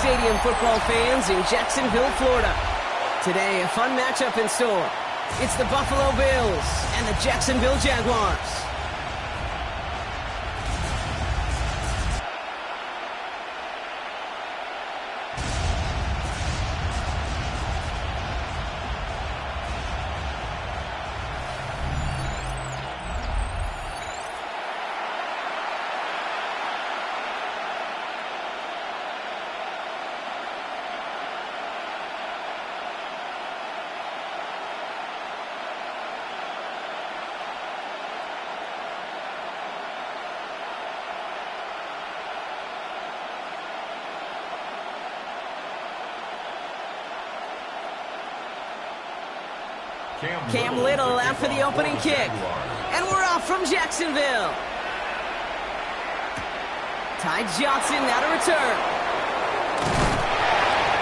Stadium, football fans in Jacksonville, Florida. Today, a fun matchup in store. It's the Buffalo Bills and the Jacksonville Jaguars. Cam Little out for the opening kick. And we're off from Jacksonville. Ty Johnson now to return.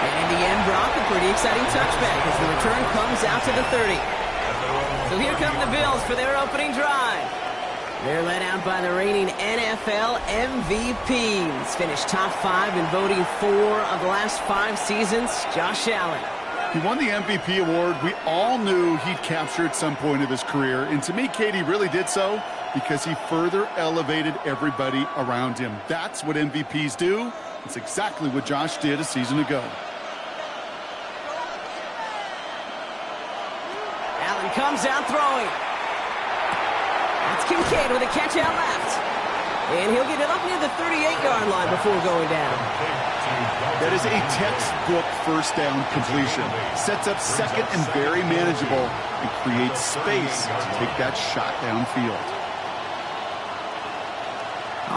And in the end, Brock, a pretty exciting touchback as the return comes out to the 30. So here come the Bills for their opening drive. They're led out by the reigning NFL MVPs. Finished top 5 in voting 4 of the last 5 seasons, Josh Allen. He won the MVP award. We all knew he'd capture at some point of his career. And to me, Katie really did so because he further elevated everybody around him. That's what MVPs do. It's exactly what Josh did a season ago. Allen comes out throwing. That's Kincaid with a catch out left. And he'll get it up near the 38-yard line before going down. That is a textbook first down completion. Sets up second and very manageable and creates space to take that shot downfield.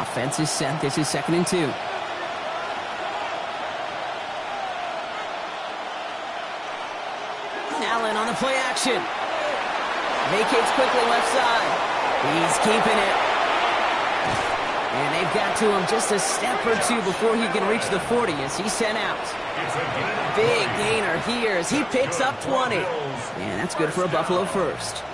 Offense is set. This is 2nd and 2. Allen on the play action. Vacates quickly left side. He's keeping it. And they've got to him just a step or two before he can reach the 40 as he's sent out. Big gainer here as he picks up 20. And that's good for a Buffalo first.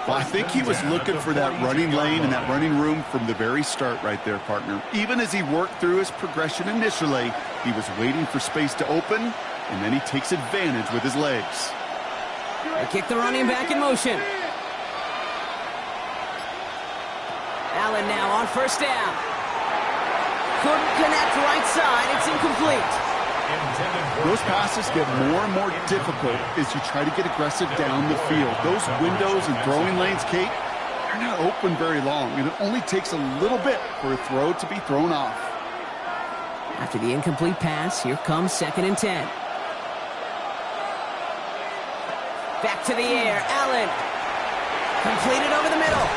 Well, I think he was looking for that running lane and that running room from the very start right there, partner. Even as he worked through his progression initially, he was waiting for space to open, and then he takes advantage with his legs. They kick the running back in motion. Allen now on first down. Couldn't connect right side. It's incomplete. Those passes get more and more difficult as you try to get aggressive down the field. Those windows and throwing lanes, Kate, they're not open very long, and it only takes a little bit for a throw to be thrown off. After the incomplete pass, here comes 2nd and 10. Back to the air. Allen. Completed over the middle.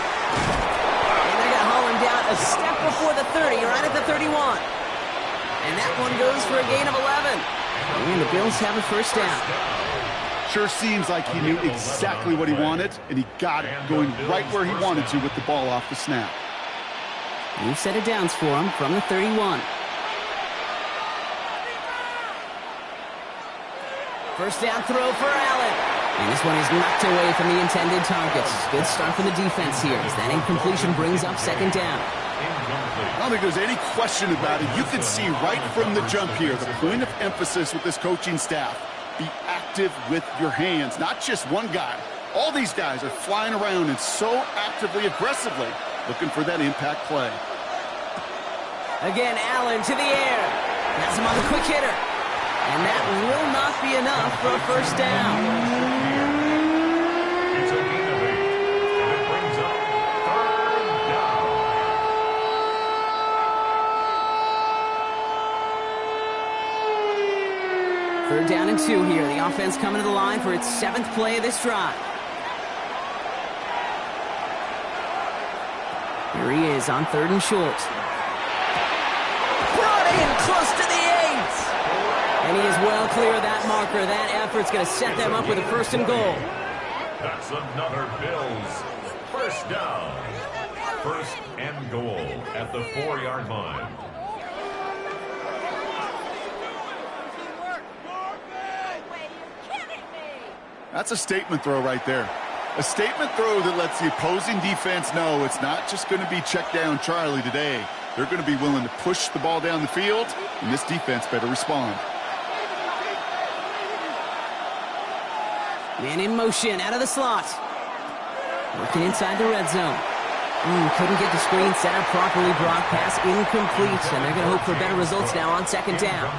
Down a step before the 30, right at the 31. And that one goes for a gain of 11. And the Bills have a first down. Sure seems like he knew exactly what he wanted, and he got it, going right where he wanted to with the ball off the snap. New set of downs for him from the 31. First down throw for Allen. And this one is knocked away from the intended targets. Good start for the defense here as that incompletion brings up 2nd down. I don't think there's any question about it. You can see right from the jump here, the point of emphasis with this coaching staff. Be active with your hands, not just one guy. All these guys are flying around and so actively, aggressively looking for that impact play. Again, Allen to the air. Has him on the quick hitter. And that will not be enough for a first down. It's a gain of 8, and it brings up 3rd down. Third down and 2 here. The offense coming to the line for its 7th play of this drive. Here he is on 3rd and short. Brought in close to the 8. And he is well clear of that marker. That effort's going to set them up with a 1st and goal. That's another Bills first down. 1st and goal at the 4-yard line. That's a statement throw right there. A statement throw that lets the opposing defense know it's not just going to be check down Charlie today. They're going to be willing to push the ball down the field, and this defense better respond. Man in motion, out of the slot. Working inside the red zone. Couldn't get the screen set up properly. Brock, pass incomplete, and they're going to hope for better results now on second down.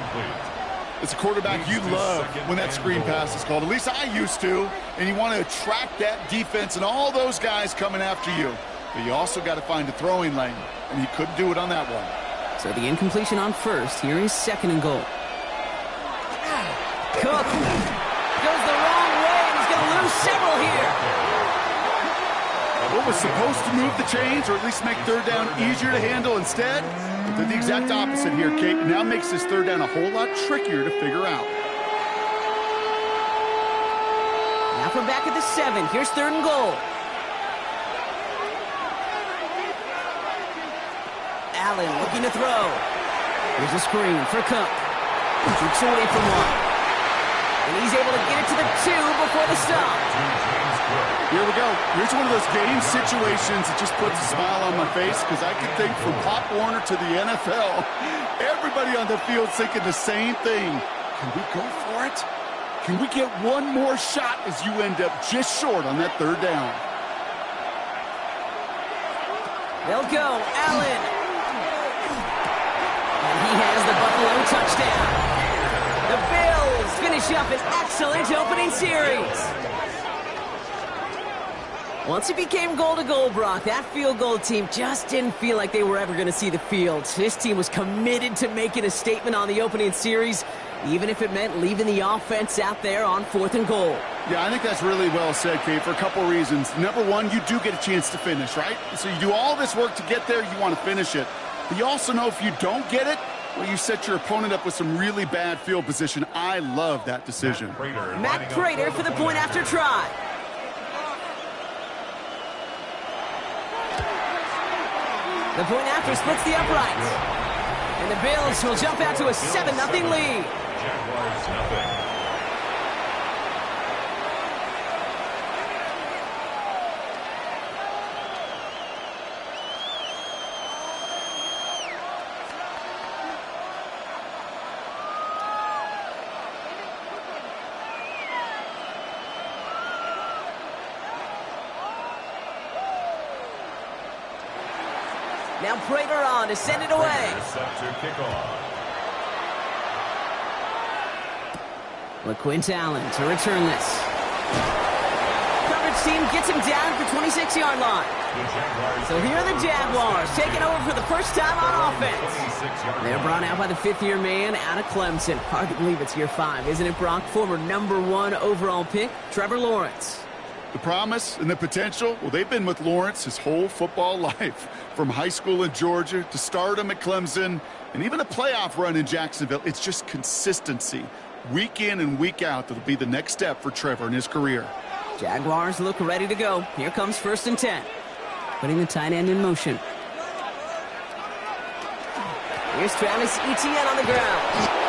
As a quarterback, you love when that screen pass is called. At least I used to. And you want to attract that defense and all those guys coming after you. But you also got to find a throwing lane, and he couldn't do it on that one. So the incompletion on first. Here is second and goal. Cook goes the wrong way, and he's going to lose several here. What was supposed to move the chains, or at least make third down easier to handle instead? But they're the exact opposite here, Kate. It now makes this third down a whole lot trickier to figure out. Now from back at the 7. Here's third and goal. Allen looking to throw. Here's a screen for Cook. Keeps away from one. And he's able to get it to the 2 before the stop. Here we go. Here's one of those game situations that just puts a smile on my face, because I can think from Pop Warner to the NFL, everybody on the field thinking the same thing. Can we go for it? Can we get one more shot as you end up just short on that third down? They'll go. Allen. And he has the Buffalo touchdown. The Bills finish up an excellent opening series. Once it became goal-to-goal, Brock, that field goal team just didn't feel like they were ever going to see the field. This team was committed to making a statement on the opening series, even if it meant leaving the offense out there on 4th and goal. Yeah, I think that's really well said, Kate, for a couple reasons. Number one, you do get a chance to finish, right? So you do all this work to get there, you want to finish it. But you also know if you don't get it, well, you set your opponent up with some really bad field position. I love that decision. Matt Prater for the point after try. The point after splits the uprights. And the Bills will jump out to a 7-0 lead. Jaguars nothing. Now Prater on to send it away. Set to kick off. LaQuint Allen to return this. Coverage team gets him down at the 26-yard line. So here are the Jaguars taking over for the first time on offense. They're brought out by the 5th-year man out of Clemson. Hard to believe it's year 5, isn't it, Brock? Former #1 overall pick, Trevor Lawrence. The promise and the potential, well, they've been with Lawrence his whole football life. From high school in Georgia to stardom at Clemson and even a playoff run in Jacksonville. It's just consistency. Week in and week out, that'll be the next step for Trevor in his career. Jaguars look ready to go. Here comes 1st and 10. Putting the tight end in motion. Here's Travis Etienne on the ground.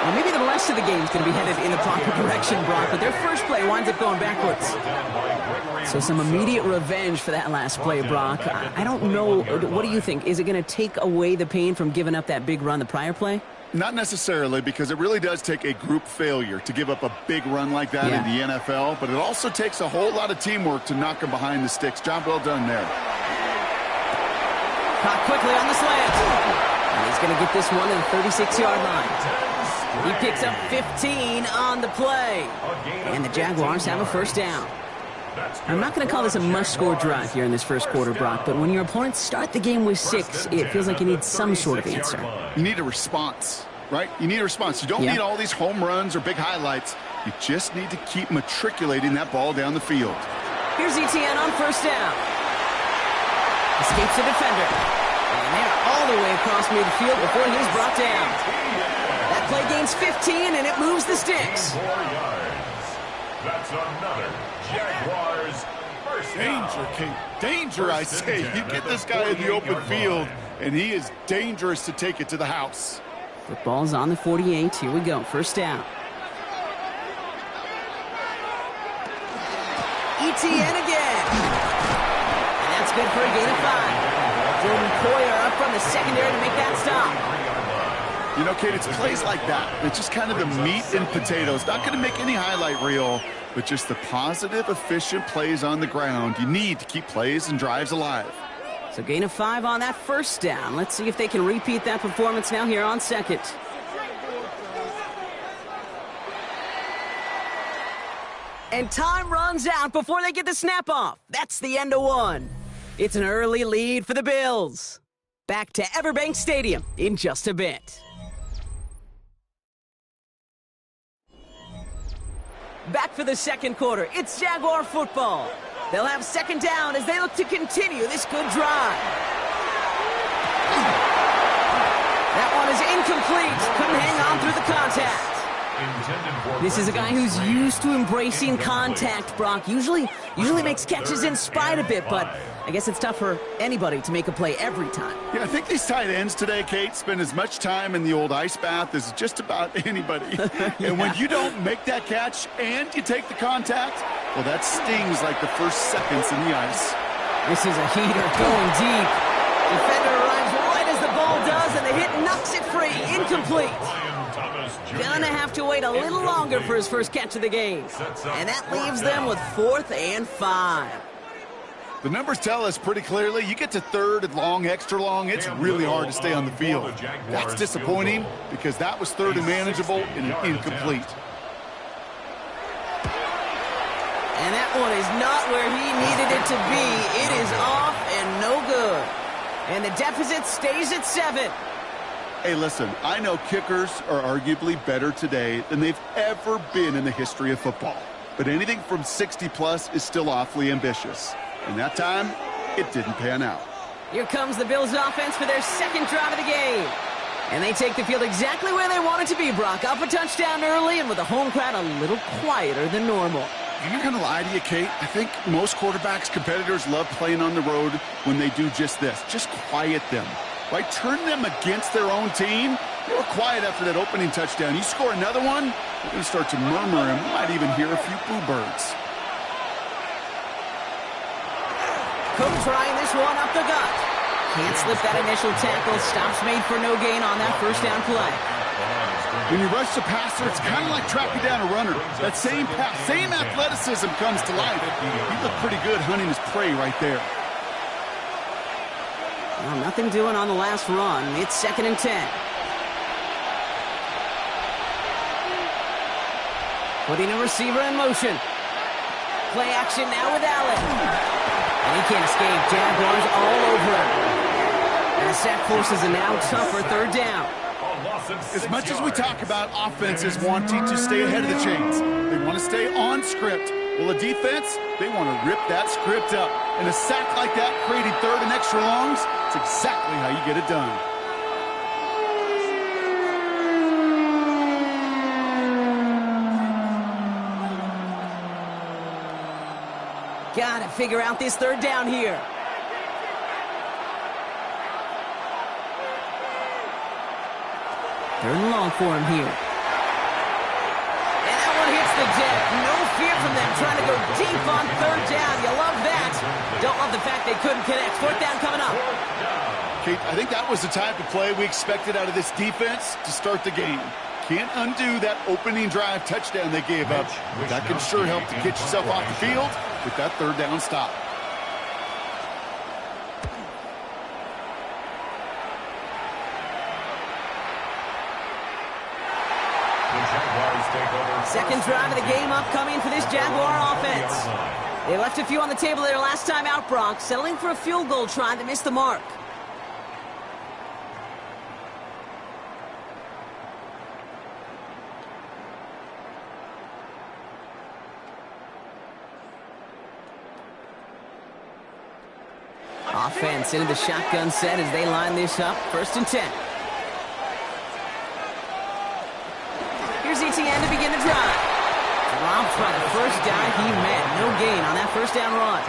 Well, maybe the rest of the game is going to be headed in the proper direction, Brock, but their first play winds up going backwards. So some immediate revenge for that last play, Brock. I don't know. What do you think? Is it going to take away the pain from giving up that big run the prior play? Not necessarily, because it really does take a group failure to give up a big run like that in the NFL, but it also takes a whole lot of teamwork to knock him behind the sticks. Job well done there. Caught quickly on the slant. And he's going to get this one to the 36-yard line. He picks up 15 on the play. And the Jaguars have a first down. I'm not going to call this a must-score drive here in this first quarter, Brock, but when your opponents start the game with 6, it feels like you need some sort of answer. You need a response, right? You need a response. You don't need all these home runs or big highlights. You just need to keep matriculating that ball down the field. Here's Etienne on first down. Escapes the defender. And they're all the way across midfield before he is brought down. That play gains 15, and it moves the sticks. 4 yards. That's another Jaguars first down. Danger, King. Danger, I say. You get this guy in the open field, and he is dangerous to take it to the house. Football's on the 48. Here we go. First down. Etienne again. And that's good for a gain of 5. Jordan Poyer up from the secondary to make that stop. You know, Kate, it's plays like that. It's just kind of the meat and potatoes. Not going to make any highlight reel, but just the positive, efficient plays on the ground. You need to keep plays and drives alive. So gain of 5 on that first down. Let's see if they can repeat that performance now here on second. And time runs out before they get the snap off. That's the end of one. It's an early lead for the Bills. Back to Everbank Stadium in just a bit. Back for the second quarter. It's Jaguar football. They'll have second down as they look to continue this good drive. That one is incomplete. Couldn't hang on through the contact. This is a guy who's used to embracing contact, Brock. Usually makes catches in spite of it, but I guess it's tough for anybody to make a play every time. Yeah, I think these tight ends today, Kate, spend as much time in the old ice bath as just about anybody. Yeah. And when you don't make that catch and you take the contact, well, that stings like the first seconds in the ice. This is a heater going deep. Defender arrives right as the ball does, and the hit knocks it free. Incomplete. Gonna have to wait a little longer for his first catch of the game. And that leaves them with 4th and 5. The numbers tell us pretty clearly, you get to third and long, extra long, it's really hard to stay on the field. That's disappointing because that was third and manageable and incomplete. And that one is not where he needed it to be. It is off and no good. And the deficit stays at 7. Hey, listen, I know kickers are arguably better today than they've ever been in the history of football. But anything from 60-plus is still awfully ambitious. And that time, it didn't pan out. Here comes the Bills offense for their second drive of the game. And they take the field exactly where they want it to be, Brock. Up a touchdown early and with a home crowd a little quieter than normal. I'm not going to lie to you, Kate. I think most quarterbacks, competitors love playing on the road when they do just this. Just quiet them. Right? Turn them against their own team. They were quiet after that opening touchdown. You score another one, they're going to start to murmur, and we might even hear a few boo birds. Cook trying this one up the gut. Can't slip that initial tackle. Stops made for no gain on that first down play. When you rush the passer, it's kind of like tracking down a runner. That same pass, same athleticism comes to life. He looked pretty good hunting his prey right there. Well, nothing doing on the last run. It's 2nd and 10. Putting a receiver in motion. Play action now with Allen. And he can't escape. Jaguars all over him. And the sack forces a now tougher 3rd down. As much as we talk about offenses wanting to stay ahead of the chains, they want to stay on script. Well, the defense, they want to rip that script up. And a sack like that, creating 3rd and extra longs, it's exactly how you get it done. Gotta figure out this 3rd down here. Third and long for him here. And that one hits the deck. No fear from them trying to go deep on 3rd down. You love that. Don't love the fact they couldn't connect. 4th down coming up. Kate, I think that was the type of play we expected out of this defense to start the game. Can't undo that opening drive touchdown they gave up. But that can sure help to get yourself off the field with that 3rd down stop. Second drive of the game upcoming for this Jaguar offense. They left a few on the table their last time out, Brock, settling for a field goal try to miss the mark. Offense into the shotgun set as they line this up. 1st and 10. Here's ETN to begin the drive. Dropped by the first guy he met. No gain on that 1st down run.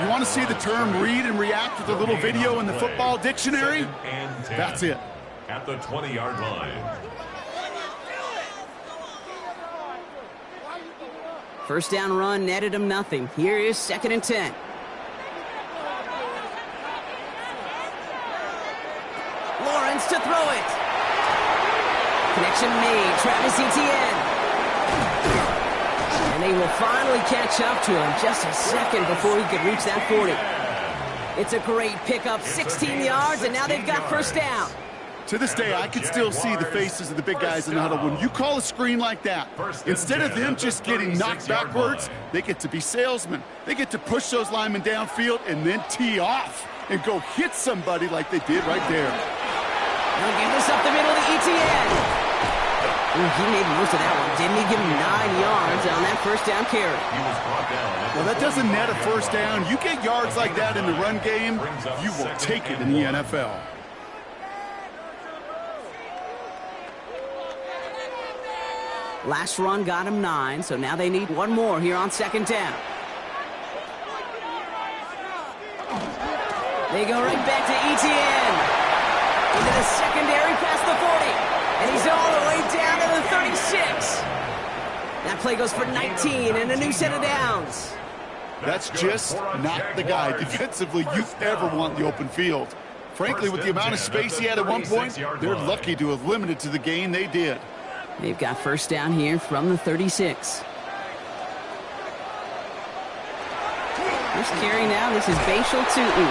You want to see the term read and react with a little video in the football dictionary? That's it. At the 20-yard line. 1st down run netted him nothing. Here is 2nd and 10. to throw it. Connection made. Travis Etienne. And they will finally catch up to him just a second before he could reach that 40. It's a great pickup, 16 yards, and now they've got first down. To this day, I can still see the faces of the big guys in the huddle. When you call a screen like that, instead of them just getting knocked backwards, they get to be salesmen. They get to push those linemen downfield and then tee off and go hit somebody like they did right there. They'll give this up the middle to Etienne. Ooh, he made most of that one, didn't he? Give him 9 yards on that first down carry. Well, that doesn't net a first down. You get yards like that in the run game, you will take it in the NFL. Last run got him 9, so now they need one more here on second down. They go right back to Etienne. Into the secondary past the 40. And he's all the way down to the 36. That play goes for 19 and a new set of downs. That's just not the guy defensively you ever want in the open field. Frankly, with the amount of space he had at one point, they're lucky to have limited to the gain they did. They've got first down here from the 36. First carry now. This is Bashal Tutu.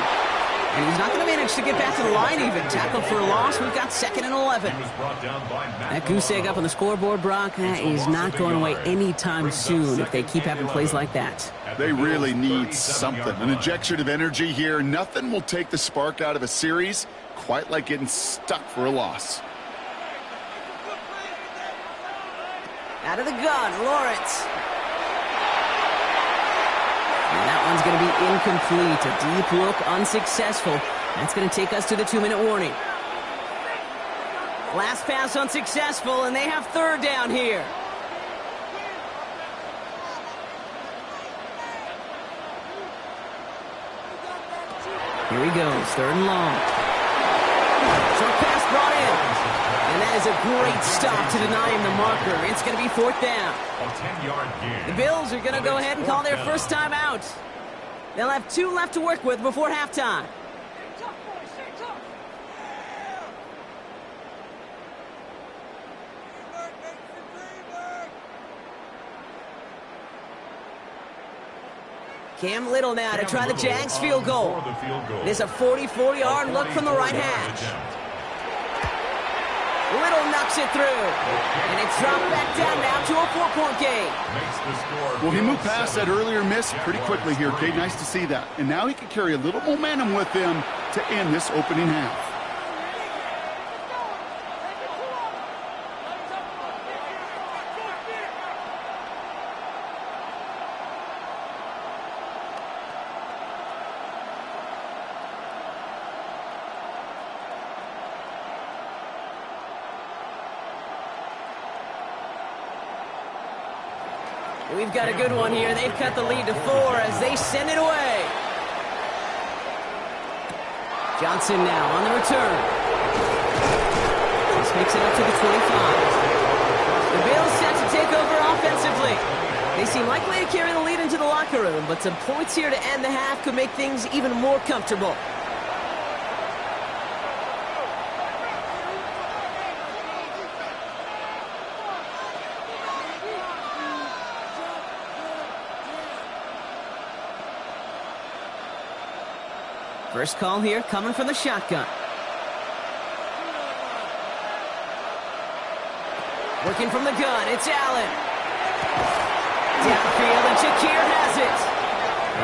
And he's not going to manage to get back to the line even. Tackle for a loss. We've got 2nd and 11. That goose egg up on the scoreboard, Brock, that is not going away anytime soon if they keep having plays like that. They really need something. An injection of energy here. Nothing will take the spark out of a series quite like getting stuck for a loss. Out of the gun, Lawrence. And that one's going to be incomplete. A deep look, unsuccessful. That's going to take us to the 2-minute warning. Last pass unsuccessful, and they have third down here. Here he goes, 3rd and long. Short pass brought in. And that is a great stop to deny him the marker. It's going to be 4th down. A 10-yard gain. The Bills are going to go ahead and call their first time out. They'll have 2 left to work with before halftime. Cam Little now to try the Jags field goal. It is a 44-yard look from the right hash. Little knocks it through. And it's dropped back down now to a 4-point game. Well, he moved past that earlier miss pretty quickly here, Kate. Nice to see that. And now he can carry a little momentum with him to end this opening half. We've got a good one here. They've cut the lead to 4 as they send it away. Johnson now on the return. This makes it up to the 25. The Bills set to take over offensively. They seem likely to carry the lead into the locker room, but some points here to end the half could make things even more comfortable. First call here coming from the shotgun. Working from the gun, it's Allen. Downfield, and Shakir has it.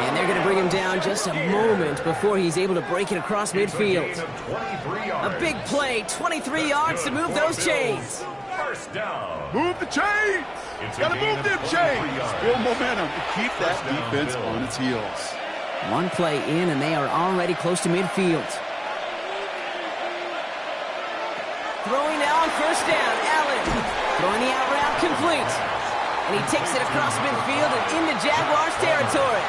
And they're going to bring him down just a moment before he's able to break it across midfield. A big play, 23 yards to move those chains. First down. Move the chains! Got to move them chains! Build momentum to keep that defense on its heels. One play in, and they are already close to midfield. Throwing now on first down, Allen. Throwing the out route complete. And he takes it across midfield and into Jaguars territory.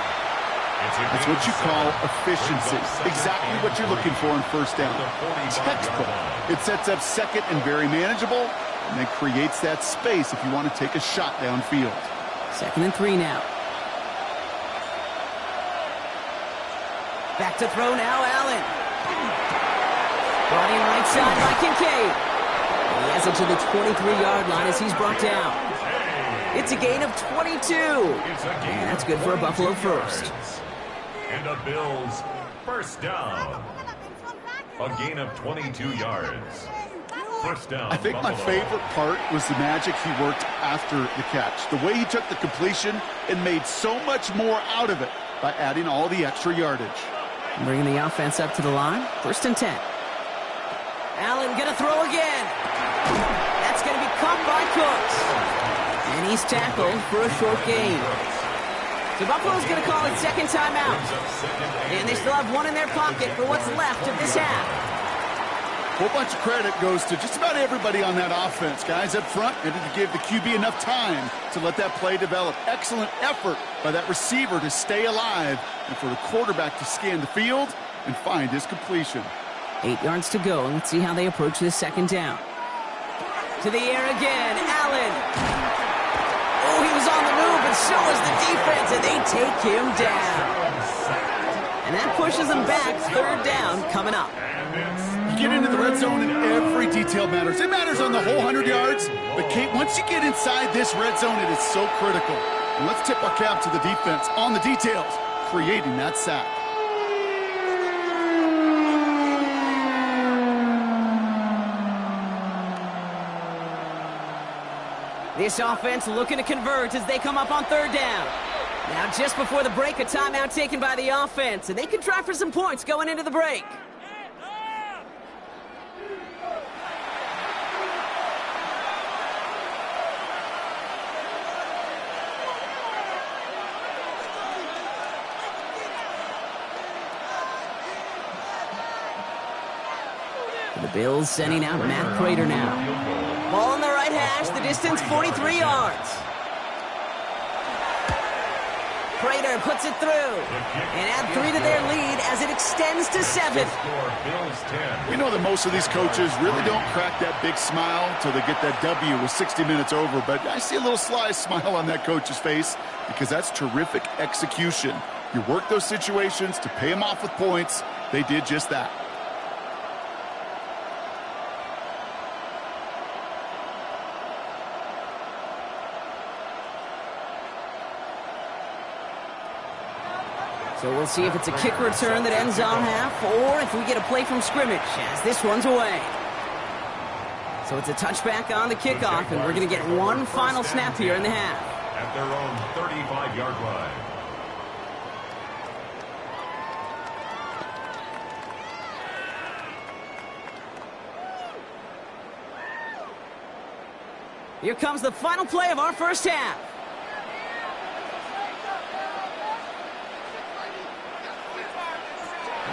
That's what you call efficiency. Exactly what you're looking for in first down. Textbook. It sets up second and very manageable, and then creates that space if you want to take a shot downfield. 2nd and 3 now. Back to throw now, Allen. Brought in right side by Kincaid. And he has it to the 23-yard line as he's brought down. It's a gain of 22. And that's good for a Buffalo first. And a Bills first down. A gain of 22 yards. First down. I think my favorite part was the magic he worked after the catch. The way he took the completion and made so much more out of it by adding all the extra yardage. Bringing the offense up to the line. First and 10. Allen going to throw again. That's going to be caught by Cooks. And he's tackled for a short gain. So Buffalo's going to call it second timeout. And they still have one in their pocket for what's left of this half. A whole bunch of credit goes to just about everybody on that offense. Guys up front needed to give the QB enough time to let that play develop. Excellent effort by that receiver to stay alive and for the quarterback to scan the field and find his completion. 8 yards to go, and let's see how they approach this second down. To the air again, Allen. Oh, he was on the move, but so was the defense, and they take him down. And that pushes them back. Third down coming up. You get into the red zone and every detail matters. It matters on the whole 100 yards. But, Kate, once you get inside this red zone, it is so critical. And let's tip our cap to the defense on the details, creating that sack. This offense looking to convert as they come up on third down. Now, just before the break, a timeout taken by the offense, and they can try for some points going into the break. The Bills sending out Matt Prater now. Ball on the right hash, the distance 43 yards. Prater puts it through and add 3 to their lead as it extends to 7. We know that most of these coaches really don't crack that big smile till they get that W with 60 minutes over, but I see a little sly smile on that coach's face because that's terrific execution. You work those situations to pay them off with points. They did just that. So we'll see if it's a kick return that ends on half or if we get a play from scrimmage as this one's away. So it's a touchback on the kickoff, and we're going to get one final snap here in the half. At their own 35-yard line. Here comes the final play of our first half.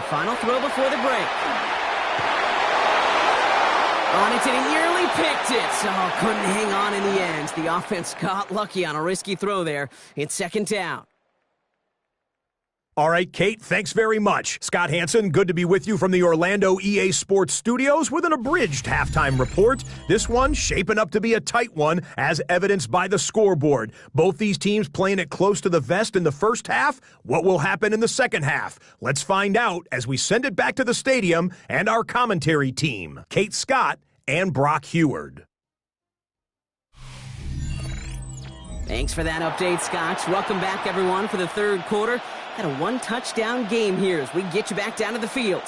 Final throw before the break. On it, and he nearly picked it. Oh, couldn't hang on in the end. The offense got lucky on a risky throw there. It's second down. All right, Kate, thanks very much. Scott Hansen, good to be with you from the Orlando EA Sports Studios with an abridged halftime report. This one shaping up to be a tight one, as evidenced by the scoreboard. Both these teams playing it close to the vest in the first half. What will happen in the second half? Let's find out as we send it back to the stadium and our commentary team, Kate Scott and Brock Heward. Thanks for that update, Scott. Welcome back, everyone, for the third quarter. Got a one-touchdown game here as we get you back down to the field.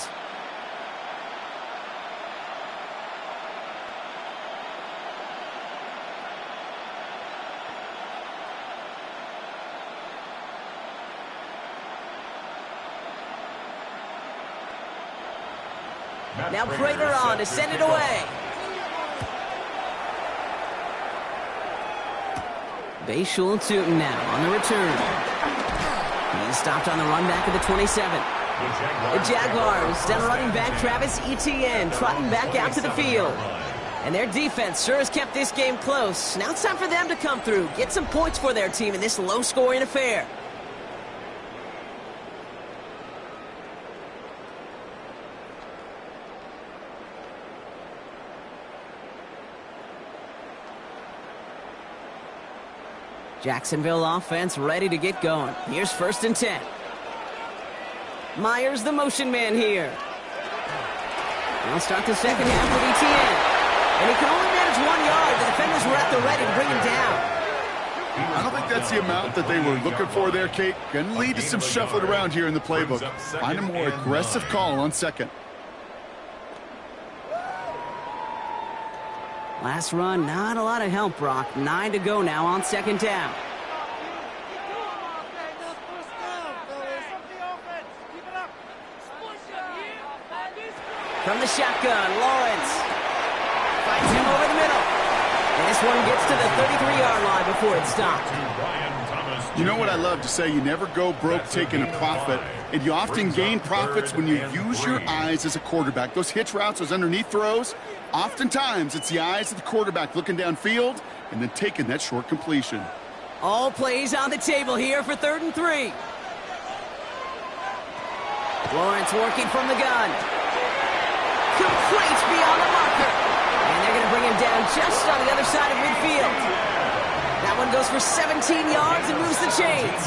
Now Prater on to send it away. Bayshul Tootin now on the return. He's stopped on the run back of the 27. The Jaguars down running back Travis Etienne trotting back out to the field. And their defense sure has kept this game close. Now it's time for them to come through, get some points for their team in this low-scoring affair. Jacksonville offense ready to get going. Here's first and 10. Myers, the motion man here. They'll start the second half with ETN. And he can only manage 1 yard. The defenders were at the ready to bring him down. I don't think that's the amount that they were looking for there, Kate. Going to lead to some shuffling around here in the playbook. Find a more aggressive call on second. Last run, not a lot of help, Brock. 9 to go now on second down. From the shotgun, Lawrence finds him over the middle. And this one gets to the 33-yard line before it's stopped. You know what I love to say? You never go broke taking a profit, and you often gain profits when you use your eyes as a quarterback. Those hitch routes, those underneath throws, oftentimes it's the eyes of the quarterback looking downfield and then taking that short completion. All plays on the table here for 3rd and 3. Lawrence working from the gun. Complete beyond the marker. And they're going to bring him down just on the other side of midfield. That one goes for 17 yards and moves the chains.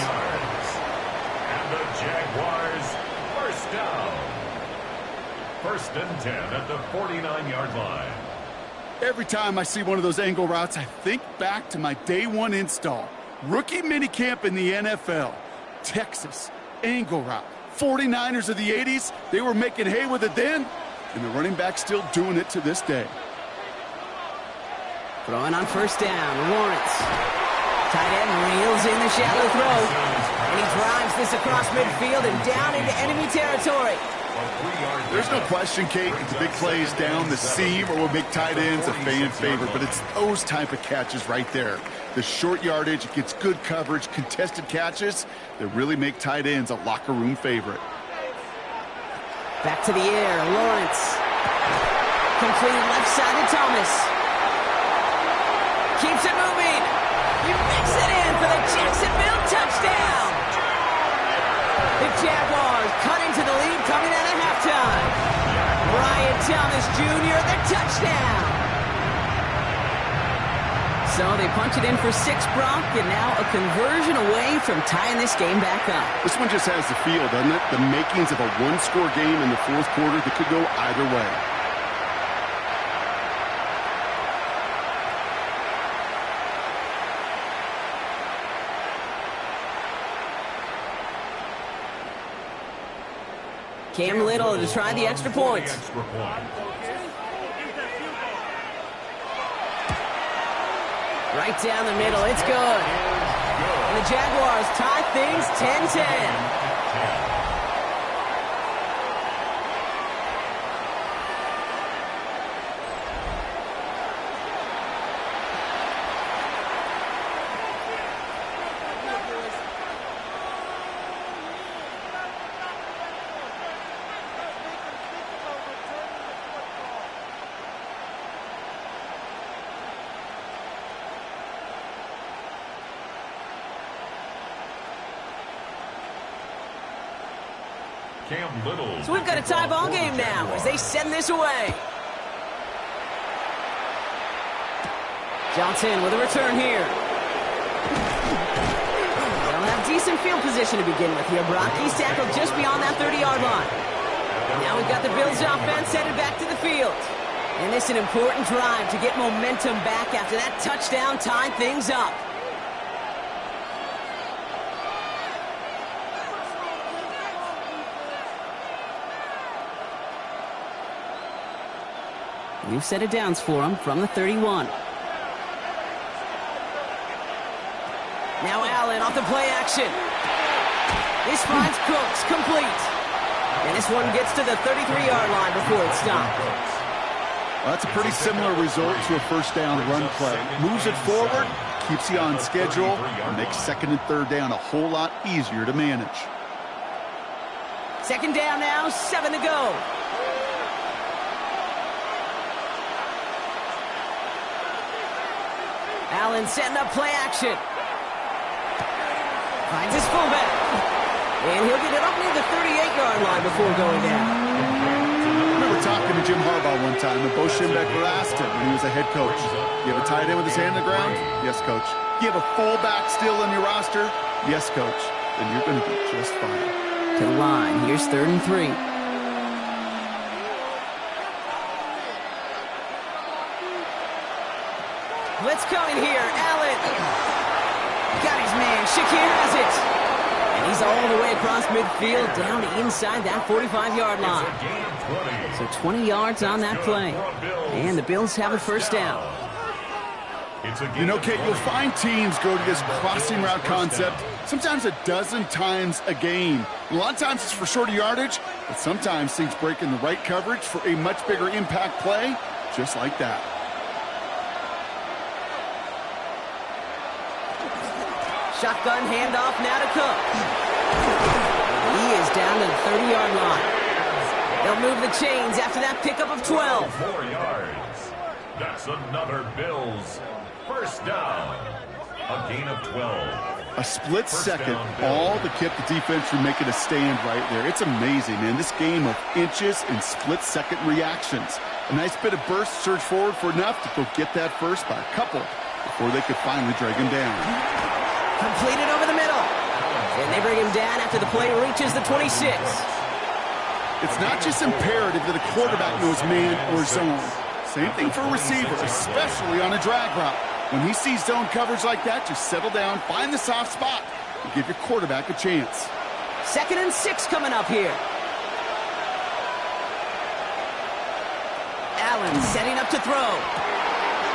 And the Jaguars, first down. 1st and 10 at the 49-yard line. Every time I see one of those angle routes, I think back to my day one install. Rookie minicamp in the NFL. Texas, angle route. 49ers of the 80s, they were making hay with it then, and the running back still doing it to this day. Throwing on 1st down, Lawrence. Tight end reels in the shallow throw. And he drives this across midfield and down into enemy territory. There's no question, Kate, the big plays down the seam or will make tight ends a fan favorite, but it's those type of catches right there. The short yardage, it gets good coverage, contested catches that really make tight ends a locker room favorite. Back to the air, Lawrence. Complete left side to Thomas. Keeps it moving. He makes it in for the Jacksonville touchdown. The Jaguars cut into the lead coming out of halftime. Brian Thomas Jr., the touchdown. So they punch it in for 6, Brock, and now a conversion away from tying this game back up. This one just has the feel, doesn't it? The makings of a one-score game in the 4th quarter that could go either way. Cam Little to try the extra point. Right down the middle, it's good. And the Jaguars tie things 10-10. So we've got a tie ball game now as they send this away. Johnson with a return here. They'll have decent field position to begin with here, Brock. He's tackled just beyond that 30-yard line. Now we've got the Bills offense headed back to the field. And it's an important drive to get momentum back after that touchdown tied things up. New set of downs for him from the 31. Now Allen off the play action. This finds Cooks complete. And this one gets to the 33-yard line before it's stopped. Well, that's a pretty similar result to a 1st down run play. Moves it forward, keeps you on schedule, and makes 2nd and 3rd down a whole lot easier to manage. 2nd down now, 7 to go. Allen setting up play action. Finds his fullback. And he'll get it up near the 38-yard line before going down. I remember talking to Jim Harbaugh one time, and Bo Schembechler asked him when he was a head coach, you have a tight end with his hand on the ground? Yes, coach. You have a fullback still in your roster? Yes, coach. Then you're going to be just fine. To the line. Here's 3rd and 3. Blitz coming here. Allen. Got his man. Shakir has it. And he's all the way across midfield down inside that 45-yard line. So 20 yards on that play. And the Bills have a first down. You know, Kate, you'll find teams go to this crossing route concept sometimes a dozen times a game. A lot of times it's for shorter yardage, but sometimes things break in the right coverage for a much bigger impact play, just like that. Shotgun handoff now to Cook. He is down to the 30-yard line. They'll move the chains after that pickup of 12. 4 yards. That's another Bills first down. A gain of 12. A split second, all to keep the defense from making a stand right there. It's amazing, man. This game of inches and split-second reactions. A nice bit of burst, surge forward for enough to go get that first by a couple before they could finally drag him down. Completed over the middle. And they bring him down after the play reaches the 26. It's not just imperative that a quarterback knows man or zone. Same thing for a receiver, especially on a drag route. When he sees zone coverage like that, just settle down, find the soft spot, and give your quarterback a chance. 2nd and 6 coming up here. Allen setting up to throw.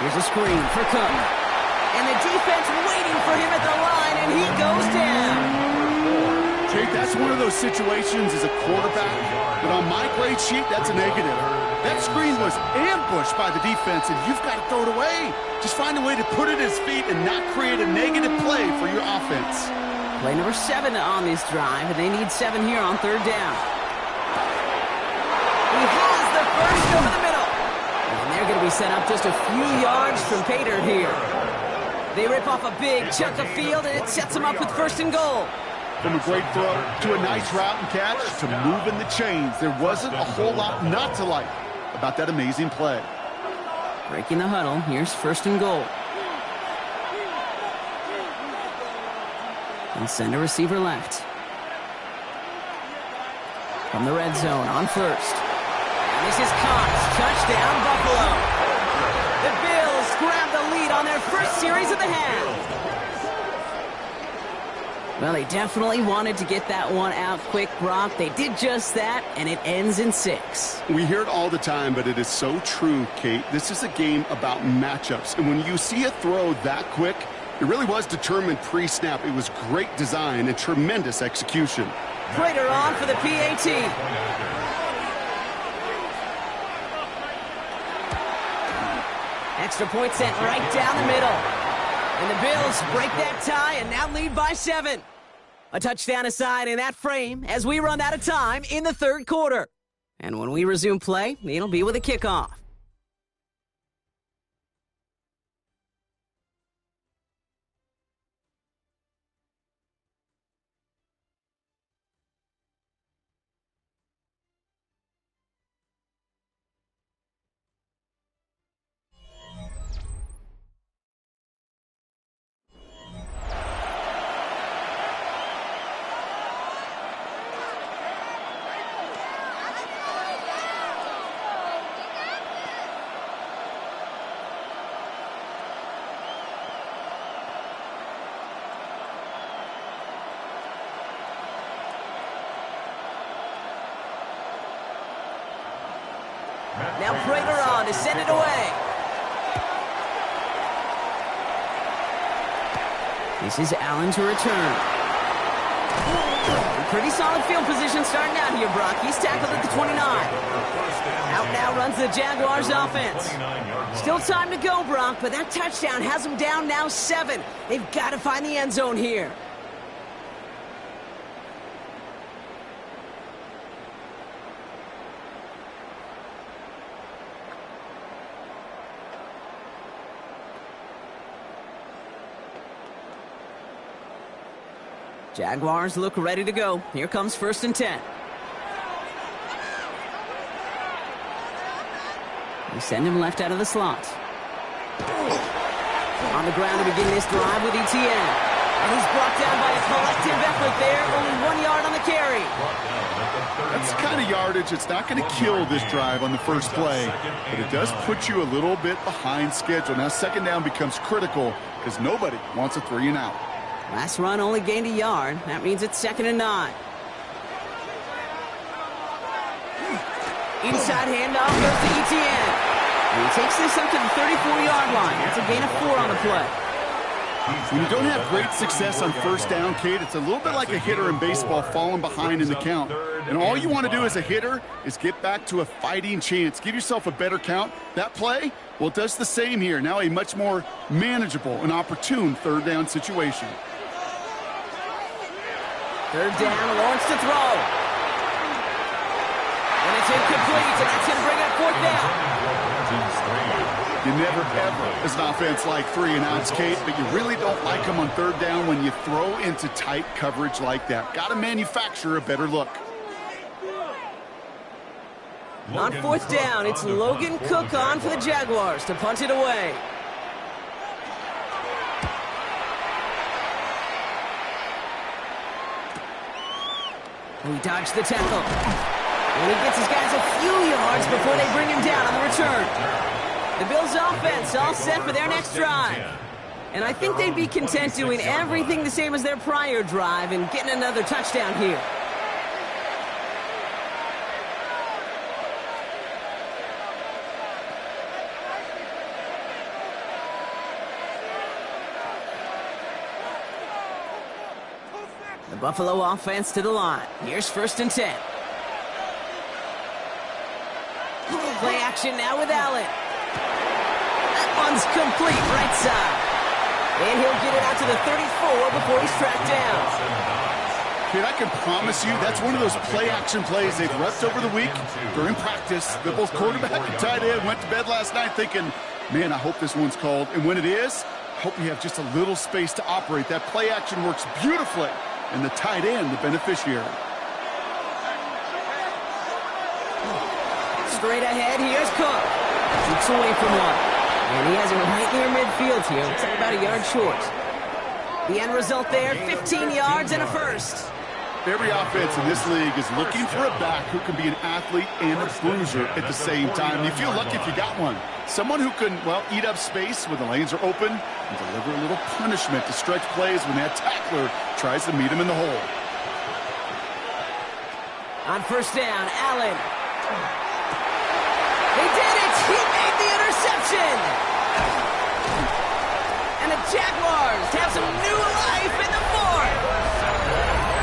Here's a screen for Cook. And the defense waiting for him at the line, and he goes down. Jake, that's one of those situations as a quarterback that on my grade sheet, that's a negative. That screen was ambushed by the defense, and you've got to throw it away. Just find a way to put it at his feet and not create a negative play for your offense. Play number 7 on this drive, and they need 7 here on 3rd down. He has the first over the middle. And they're going to be set up just a few yards from Pater here. They rip off a big chunk of field, and it sets them up with 1st and goal. From a great throw to a nice route and catch to moving the chains, there wasn't a whole lot not to like about that amazing play. Breaking the huddle, here's 1st and goal. And send a receiver left. From the red zone on 1st. And this is caught. Touchdown, Buffalo. The Bills grab the lead on their first series of the half. Well, they definitely wanted to get that one out quick, Brock. They did just that, and it ends in 6. We hear it all the time, but it is so true, Kate. This is a game about matchups. And when you see a throw that quick, it really was determined pre-snap. It was great design and tremendous execution. Prater on for the PAT. Extra point sent right down the middle. And the Bills break that tie and now lead by 7. A touchdown aside in that frame as we run out of time in the 3rd quarter. And when we resume play, it'll be with a kickoff. Now Prater on to send it away. This is Allen to return. Pretty solid field position starting out here, Brock. He's tackled at the 29. Out now runs the Jaguars offense. Still time to go, Brock, but that touchdown has them down now 7. They've got to find the end zone here. Jaguars look ready to go. Here comes 1st and 10. They send him left out of the slot. On the ground to begin this drive with ETN. And he's brought down by a collective effort there. Only 1 yard on the carry. That's the kind of yardage it's not going to kill this drive on the first play, but it does put you a little bit behind schedule. Now second down becomes critical because nobody wants a 3 and out. Last run only gained a yard. That means it's 2nd and 9. Inside handoff goes to Etienne. And he takes this up to the 34-yard line. That's a gain of 4 on the play. When you don't have great success on first down, Kate, it's a little bit like a hitter in baseball falling behind in the count. And all you want to do as a hitter is get back to a fighting chance. Give yourself a better count. That play, well, it does the same here. Now a much more manageable and opportune third down situation. Third down, Lawrence to throw. And it's incomplete, and that's going to bring up 4th down. You never, ever, as an offense, like 3 and outs, Kate, but you really don't like them on third down when you throw into tight coverage like that. Got to manufacture a better look. On 4th down, it's Logan Cook on for the Jaguars to punt it away. He dodged the tackle. And he gets his guys a few yards before they bring him down on the return. The Bills' offense all set for their next drive. And I think they'd be content doing everything the same as their prior drive and getting another touchdown here. The Buffalo offense to the line. Here's 1st and 10. Play action now with Allen. That one's complete, right side. And he'll get it out to the 34 before he's tracked down. Kid, I can promise you that's one of those play-action plays they've repped over the week during practice. The both quarterback and tight end went to bed last night thinking, man, I hope this one's called. And when it is, I hope you have just a little space to operate. That play-action works beautifully, and the tight end, the beneficiary. Straight ahead, here's Cook. Keeps away from one. And he has it right near midfield here. Looks like about a yard short. The end result there, 15 yards and a first. Every offense in this league is looking for a back who can be an athlete and a bruiser at the same time. You feel lucky if you got one. Someone who can, well, eat up space when the lanes are open and deliver a little punishment to stretch plays when that tackler tries to meet him in the hole. On 1st down, Allen. He did it! He made the interception! And the Jaguars have some new life in the 4th!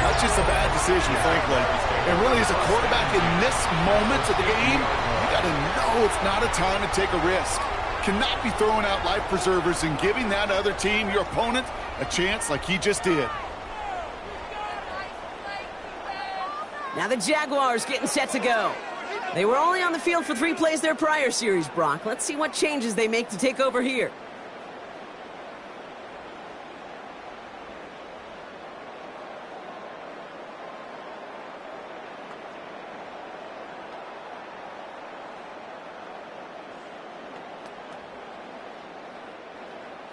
That's just a bad decision, frankly. And really, as a quarterback in this moment of the game, you got to know it's not a time to take a risk. Cannot be throwing out life preservers and giving that other team, your opponent, a chance like he just did. Now the Jaguars getting set to go. They were only on the field for 3 plays their prior series, Brock. Let's see what changes they make to take over here.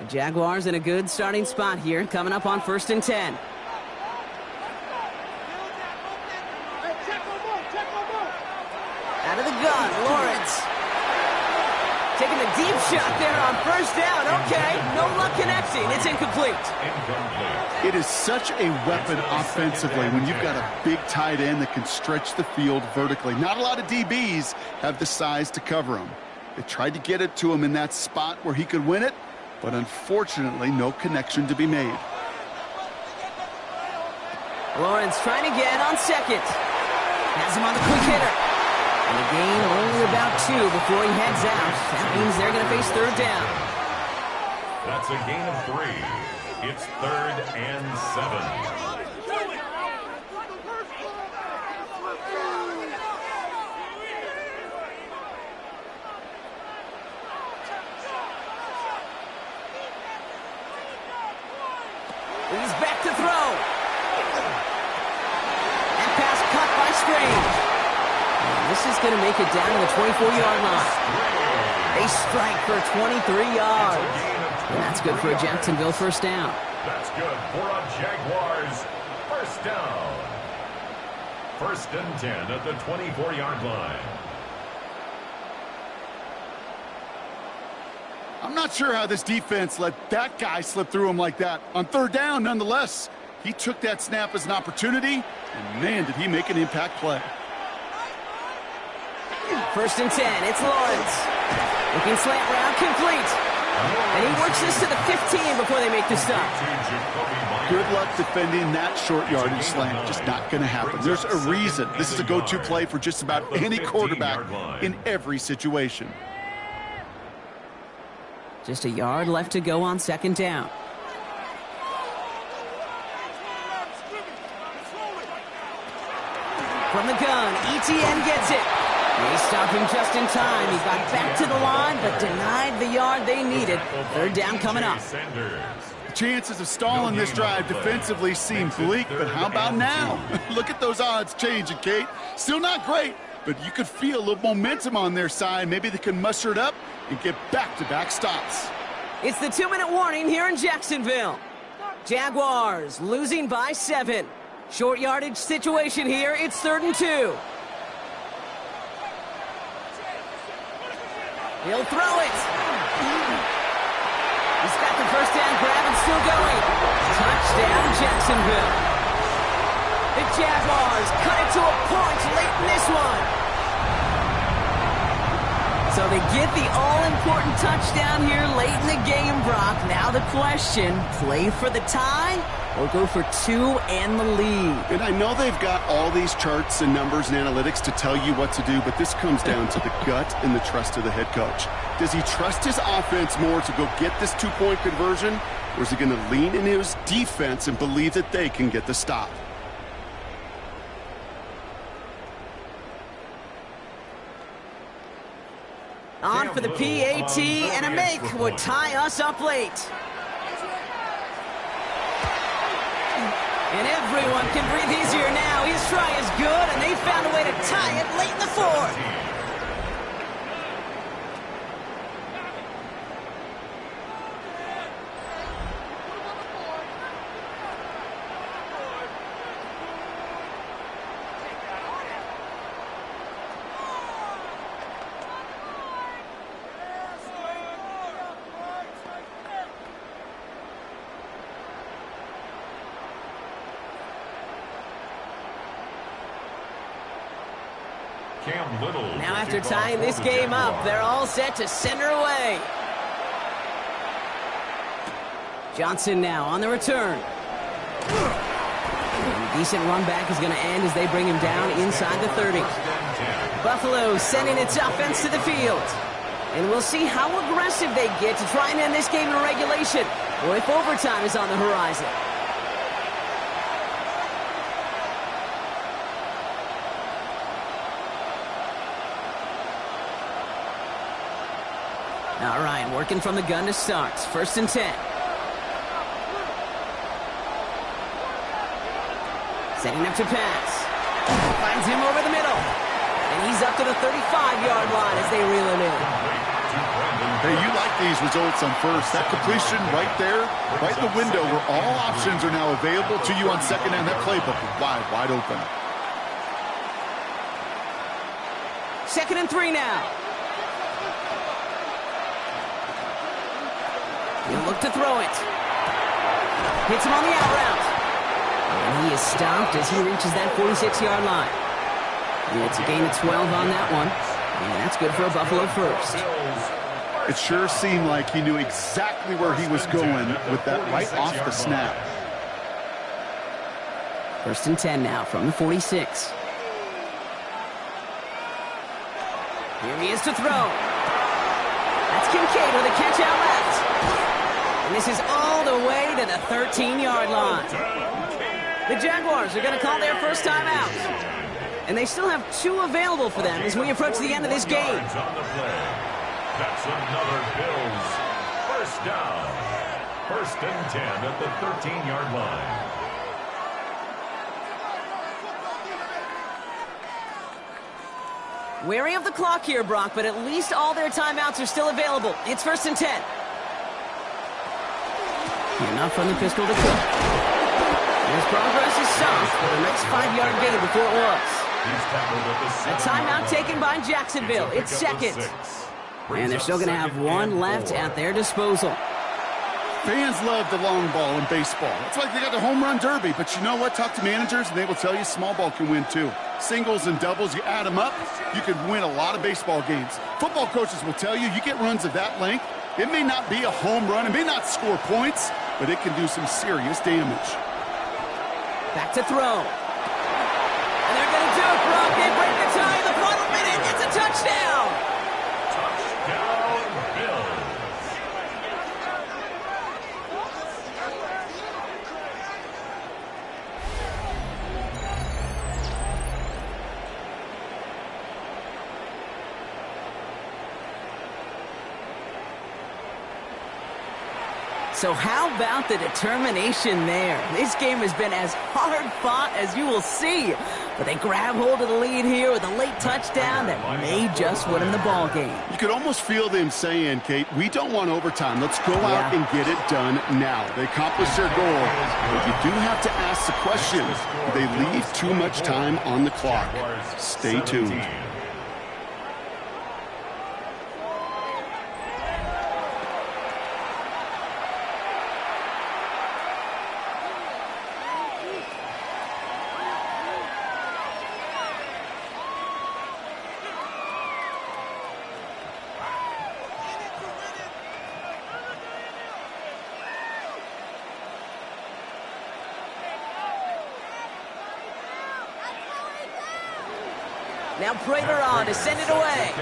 The Jaguars in a good starting spot here, coming up on 1st and 10. Out of the gun, Lawrence. Taking the deep shot there on 1st down. Okay, no luck connecting. It's incomplete. It is such a weapon offensively when you've got a big tight end that can stretch the field vertically. Not a lot of DBs have the size to cover him. They tried to get it to him in that spot where he could win it, but unfortunately, no connection to be made. Lawrence trying to get on 2nd. Has him on the quick hitter. And a gain only about 2 before he heads out. That means they're going to face 3rd down. That's a gain of 3. It's 3rd and 7. He's back to throw. That pass caught by Strange. And this is going to make it down to the 24-yard line. They strike for 23 yards. And that's good for a Jacksonville 1st down. That's good for a Jaguars first down. 1st and 10 at the 24-yard line. I'm not sure how this defense let that guy slip through him like that. On 3rd down, nonetheless, he took that snap as an opportunity, and man, did he make an impact play. 1st and 10, it's Lawrence. Looking slant route, complete. And he works this to the 15 before they make the stop. Good luck defending that short yardage slant. Just not going to happen. There's a reason this is a go-to play for just about any quarterback in every situation. Just a yard left to go on 2nd down. From the gun, ETN gets it. They stop him just in time. He got back to the line, but denied the yard they needed. 3rd down coming up. Chances of stalling this drive defensively seem bleak, but how about now? Look at those odds changing, Kate. Still not great, but you could feel a little momentum on their side. Maybe they can muster it up and get back-to-back stops. It's the 2-minute warning here in Jacksonville. Jaguars losing by 7. Short yardage situation here. It's 3rd and 2. He'll throw it. He's got the 1st down grab and still going. Touchdown, Jacksonville. The Jaguars cut it to a point late in this one. So they get the all-important touchdown here late in the game, Brock. Now the question, play for the tie or go for 2 and the lead? And I know they've got all these charts and numbers and analytics to tell you what to do, but this comes down to the gut and the trust of the head coach. Does he trust his offense more to go get this 2-point conversion, or is he going to lean into his defense and believe that they can get the stop? On for the PAT, and a make would tie us up late. And everyone can breathe easier now. His try is good, and they found a way to tie it late in the 4th. Now after tying this game up, they're all set to send her away. Johnson now on the return. A decent run back is going to end as they bring him down inside the 30. Buffalo sending its offense to the field. And we'll see how aggressive they get to try and end this game in regulation, or if overtime is on the horizon. All right, working from the gun to start. 1st and 10. Setting up to pass. Finds him over the middle. And he's up to the 35-yard line as they reel him in. Hey, you like these results on 1st. That completion right there, right in the window where all options are now available to you on 2nd down. That playbook is wide open. 2nd and 3 now. He'll look to throw it. Hits him on the out route. And he is stopped as he reaches that 46-yard line. And it's a gain of 12 on that one. And that's good for a Buffalo first. It sure seemed like he knew exactly where he was going with that right off the snap. 1st and 10 now from the 46. Here he is to throw. That's Kincaid with a catch out left. And this is all the way to the 13-yard line. The Jaguars are going to call their first time out. And they still have 2 available for them as we approach the end of this game. That's another Bills first down. 1st and 10 at the 13-yard line. Wary of the clock here, Brock, but at least all their timeouts are still available. It's 1st and 10. And Enough from the pistol to Cook. His progress is soft, but a nice 5-yard gain before it was. A timeout taken by Jacksonville. It's second. And they're still going to have one left at their disposal. Fans love the long ball in baseball. It's like they got the home run derby. But you know what? Talk to managers, and they will tell you small ball can win too. Singles and doubles, you add them up, you can win a lot of baseball games. Football coaches will tell you get runs of that length. It may not be a home run. It may not score points, but it can do some serious damage. Back to throw. And they're going to do it, Brock. They break the tie in the final minute. It's a touchdown. Touchdown, Bills. So how about the determination there? This game has been as hard fought as you will see. But they grab hold of the lead here with a late touchdown that may just win them the ball game. You could almost feel them saying, Kate, we don't want overtime. Let's go out and get it done now. They accomplished their goal. But you do have to ask the question, do they leave too much time on the clock? Stay tuned. Now Prater on to send it away.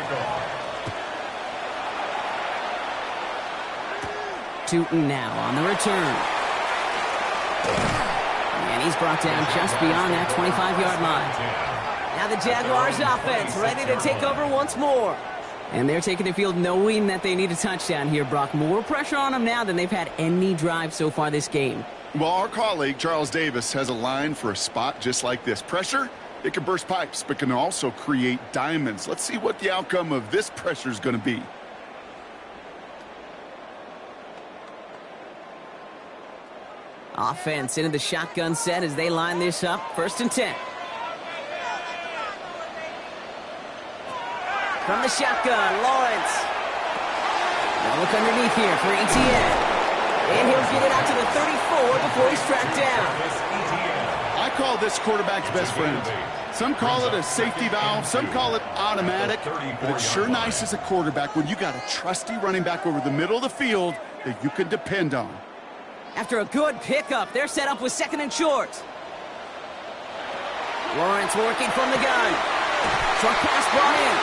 Tootin now on the return. And he's brought down just beyond that 25-yard line. Now the Jaguars offense ready to take over once more. And they're taking the field knowing that they need a touchdown here, Brock. More pressure on them now than they've had any drive so far this game. Well, our colleague, Charles Davis, has a line for a spot just like this. Pressure, it can burst pipes, but can also create diamonds. Let's see what the outcome of this pressure is going to be. Offense into the shotgun set as they line this up. 1st and 10. From the shotgun, Lawrence. Now look underneath here for ETN. And he'll get it out to the 34 before he's tracked down. I call this quarterback's best friend. Some call it a safety valve, some call it automatic, but it's sure nice as a quarterback when you got a trusty running back over the middle of the field that you can depend on. After a good pickup, they're set up with 2nd and short. Lawrence working from the gun. Short pass brought in.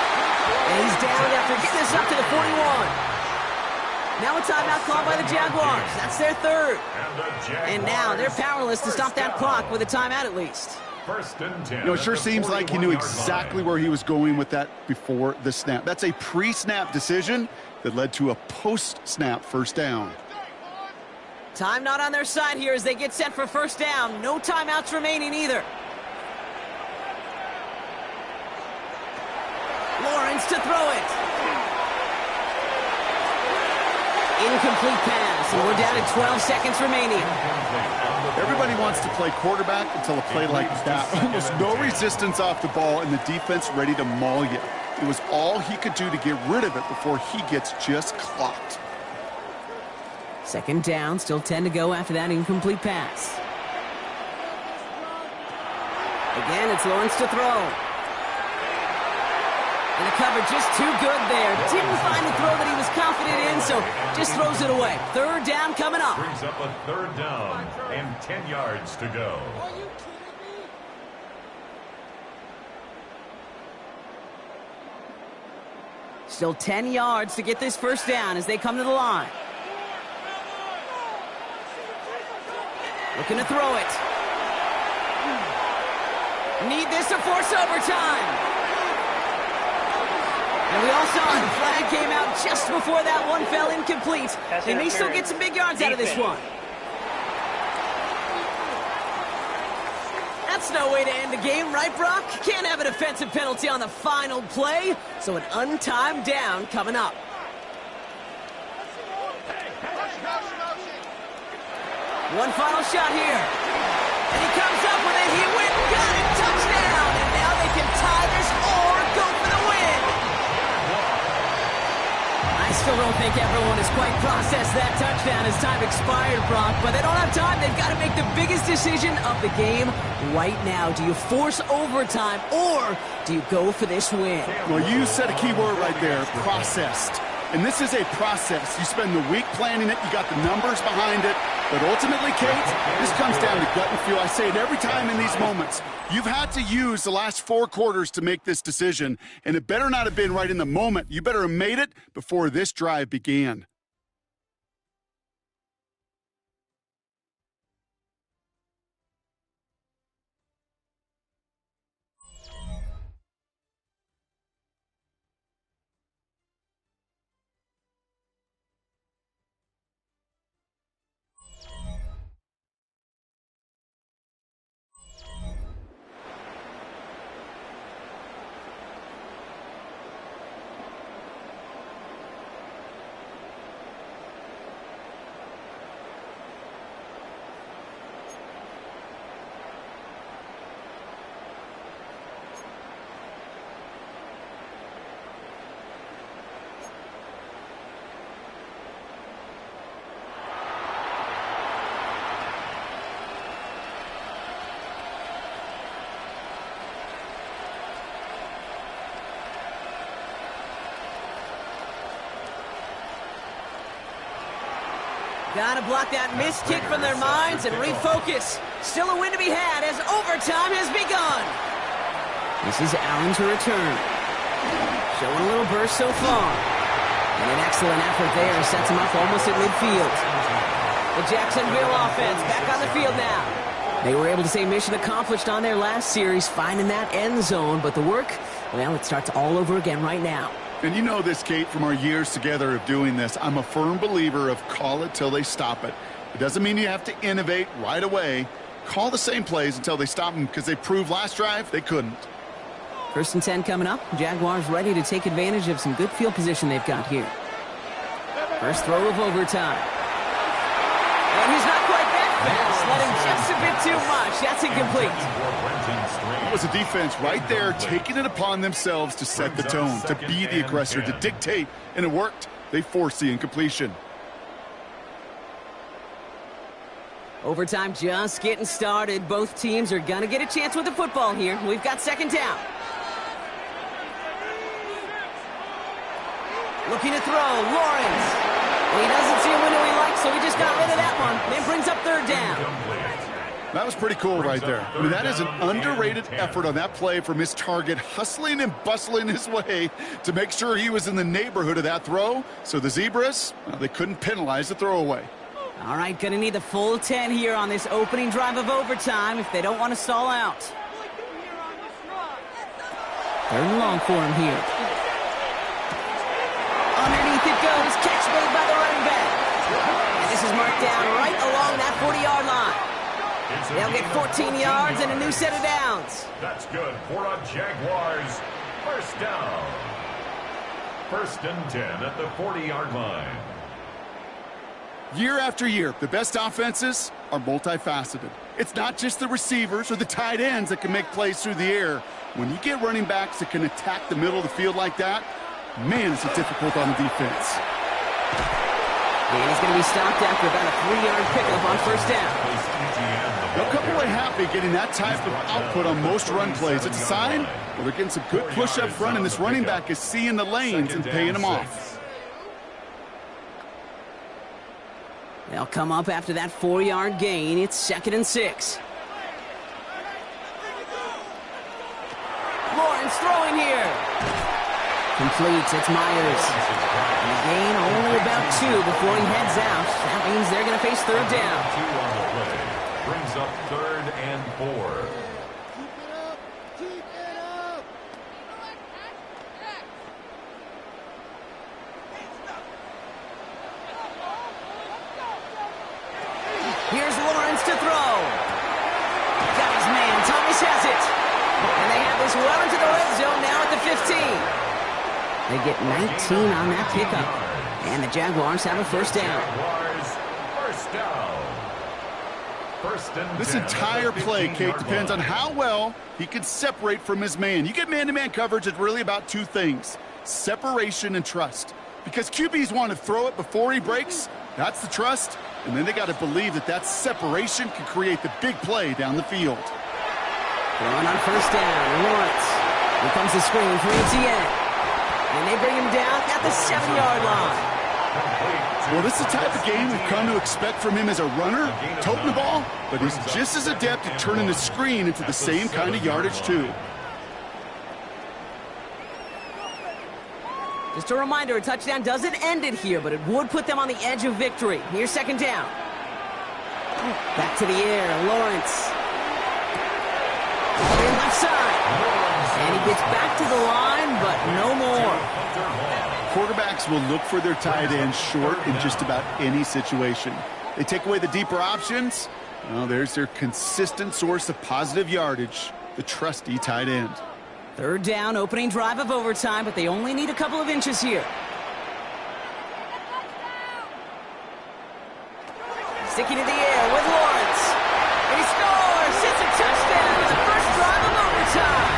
And he's down after getting this up to the 41. Now a timeout called by the Jaguars. That's their 3rd. And now they're powerless to stop that clock with a timeout at least. 1st and 10. You know, it sure seems like he knew exactly where he was going with that before the snap. That's a pre-snap decision that led to a post-snap 1st down. Time not on their side here as they get set for 1st down. No timeouts remaining either. Lawrence to throw it. Incomplete pass, and we're down to 12 seconds remaining. Everybody wants to play quarterback until a play like that. Almost no resistance off the ball and the defense ready to maul you. It was all he could do to get rid of it before he gets just clocked. 2nd down, still 10 to go after that incomplete pass. Again, it's Lawrence to throw. And the cover just too good there. Didn't find the throw that he was confident in, so just throws it away. 3rd down coming up. Brings up a 3rd down and 10 yards to go. Still 10 yards to get this 1st down as they come to the line. Looking to throw it. Need this to force overtime. And we all saw the flag came out just before that one fell incomplete. They may still get some big yards out of this one. That's no way to end the game, right, Brock? Can't have a defensive penalty on the final play, so an untimed down coming up. One final shot here. And he comes up with it. He went, got it, touchdown. And now they can tie this or go for the win. I still don't think everyone has quite processed that touchdown as time expired, Brock. But they don't have time. They've got to make the biggest decision of the game right now. Do you force overtime or do you go for this win? Well, you said a key word right there, processed. And this is a process. You spend the week planning it. You got the numbers behind it. But ultimately, Kate, this comes down to gut and feel. I say it every time in these moments. You've had to use the last 4 quarters to make this decision. And it better not have been right in the moment. You better have made it before this drive began. Got to block that missed kick from their minds and refocus. Still a win to be had as overtime has begun. This is Allen to return. Showing a little burst so far. And an excellent effort there sets him up almost at midfield. The Jacksonville offense back on the field now. They were able to say mission accomplished on their last series, finding that end zone. But the work, well, it starts all over again right now. And you know this, Kate, from our years together of doing this. I'm a firm believer of call it till they stop it. It doesn't mean you have to innovate right away. Call the same plays until they stop them because they proved last drive they couldn't. 1st and 10 coming up. Jaguars ready to take advantage of some good field position they've got here. First throw of overtime. And he's not quite that fast. Let him just a bit too much. That's incomplete. It was a defense right there taking it upon themselves to set the tone, to be the aggressor, to dictate, and it worked. They forced the incompletion. Overtime just getting started. Both teams are going to get a chance with the football here. We've got 2nd down. Looking to throw, Lawrence. He doesn't see a window he likes, so he just got rid of that one. Then brings up 3rd down. That was pretty cool right there. I mean, that is an underrated effort on that play from his target, hustling and bustling his way to make sure he was in the neighborhood of that throw. So the Zebras, well, they couldn't penalize the throwaway. All right, going to need the full 10 here on this opening drive of overtime if they don't want to stall out. 3rd and long for him here. Underneath it goes, catch made by the running back. And this is marked down right along that 40-yard line. They'll get 14 yards and a new set of downs. That's good for a Jaguars 1st down. 1st and 10 at the 40-yard line. Year after year, the best offenses are multifaceted. It's not just the receivers or the tight ends that can make plays through the air. When you get running backs that can attack the middle of the field like that, man, is it difficult on the defense. And he's going to be stopped after about a 3-yard pickup on 1st down. They'll come away happy getting that type of output on most run plays. It's a sign where they're getting some good push up front, and this running back is seeing the lanes and paying them off. They'll come up after that 4-yard gain. It's 2nd and 6. Lawrence throwing here. Completes. It's Myers. And a gain only about 2 before he heads out. That means they're going to face 3rd down. 2 on the play. Brings up 3rd and 4. Here's Lawrence to throw. Got his man. Thomas has it. And they have this well into the red zone now at the 15. They get 19 on that pickup. And the Jaguars have a 1st down. Jaguars 1st down. First and 10. This entire play, Kate, depends on how well he can separate from his man. You get man-to-man coverage, it's really about two things: separation and trust. Because QBs want to throw it before he breaks, that's the trust, and then they got to believe that that separation can create the big play down the field. Throwing on first down, Lawrence. Here comes the screen for Etienne. And they bring him down at the 7-yard line. Well, this is the type of game we've come to expect from him as a runner, toting the ball, but he's just as adept at turning the screen into the same kind of yardage, too. Just a reminder, a touchdown doesn't end it here, but it would put them on the edge of victory. Here's second down. Back to the air, Lawrence. All in left side. And he gets back to the line, but no more. Quarterbacks will look for their tight end short in just about any situation. They take away the deeper options. Well, there's their consistent source of positive yardage, the trusty tight end. Third down, opening drive of overtime, but they only need a couple of inches here. Sticking to the air with Lawrence. And he scores! It's a touchdown on the first drive of overtime.